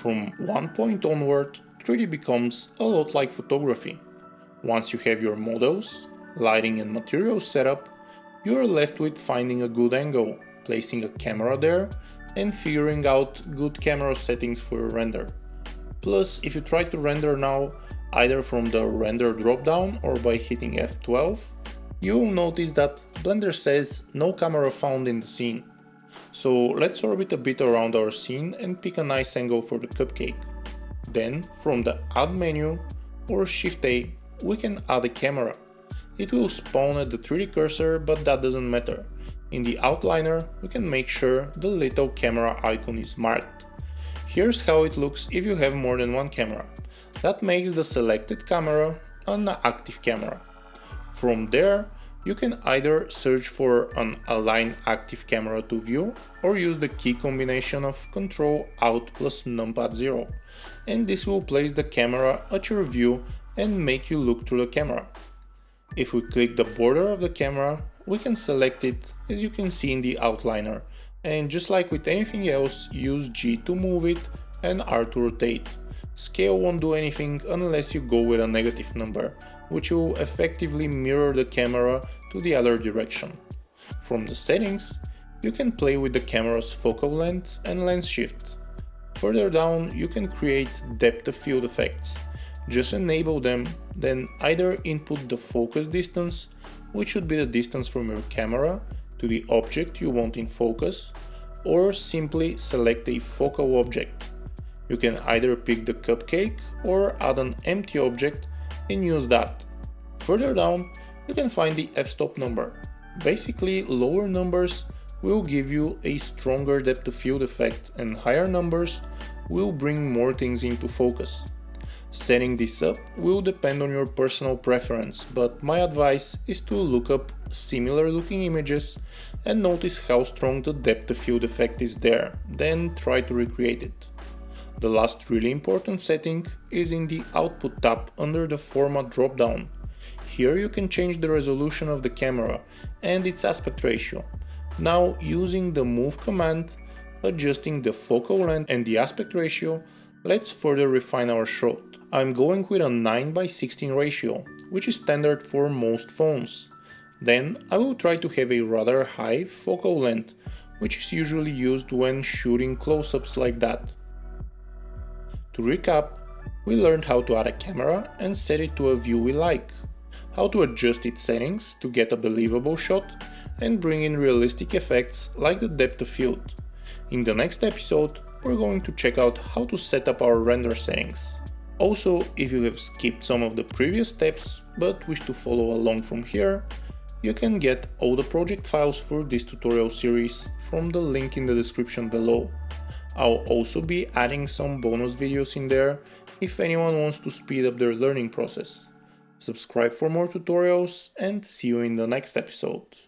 From one point onward, 3D becomes a lot like photography. Once you have your models, lighting and materials set up, you are left with finding a good angle, placing a camera there, and figuring out good camera settings for your render. Plus, if you try to render now, either from the render dropdown or by hitting F12, you will notice that Blender says no camera found in the scene. So let's orbit a bit around our scene and pick a nice angle for the cupcake. Then, from the Add menu or Shift A, we can add a camera. It will spawn at the 3D cursor, but that doesn't matter. In the outliner, we can make sure the little camera icon is marked. Here's how it looks if you have more than one camera. That makes the selected camera an active camera. From there, you can either search for an Align Active Camera to view or use the key combination of Ctrl Alt plus numpad 0, and this will place the camera at your view and make you look through the camera. If we click the border of the camera, we can select it, as you can see in the outliner, and just like with anything else, use G to move it and R to rotate. Scale won't do anything unless you go with a negative number, which will effectively mirror the camera to the other direction. From the settings, you can play with the camera's focal length and lens shift. Further down, you can create depth of field effects. Just enable them, then either input the focus distance, which should be the distance from your camera to the object you want in focus, or simply select a focal object. You can either pick the cupcake or add an empty object and use that. Further down, you can find the f-stop number. Basically, lower numbers will give you a stronger depth of field effect and higher numbers will bring more things into focus. Setting this up will depend on your personal preference, but my advice is to look up similar looking images and notice how strong the depth of field effect is there, then try to recreate it. The last really important setting is in the Output tab under the Format dropdown. Here you can change the resolution of the camera and its aspect ratio. Now, using the Move command, adjusting the focal length and the aspect ratio, let's further refine our shot. I'm going with a 9:16 ratio, which is standard for most phones. Then I will try to have a rather high focal length, which is usually used when shooting close-ups like that. To recap, we learned how to add a camera and set it to a view we like, how to adjust its settings to get a believable shot, and bring in realistic effects like the depth of field. In the next episode, we're going to check out how to set up our render settings. Also, if you have skipped some of the previous steps but wish to follow along from here, you can get all the project files for this tutorial series from the link in the description below. I'll also be adding some bonus videos in there if anyone wants to speed up their learning process. Subscribe for more tutorials and see you in the next episode.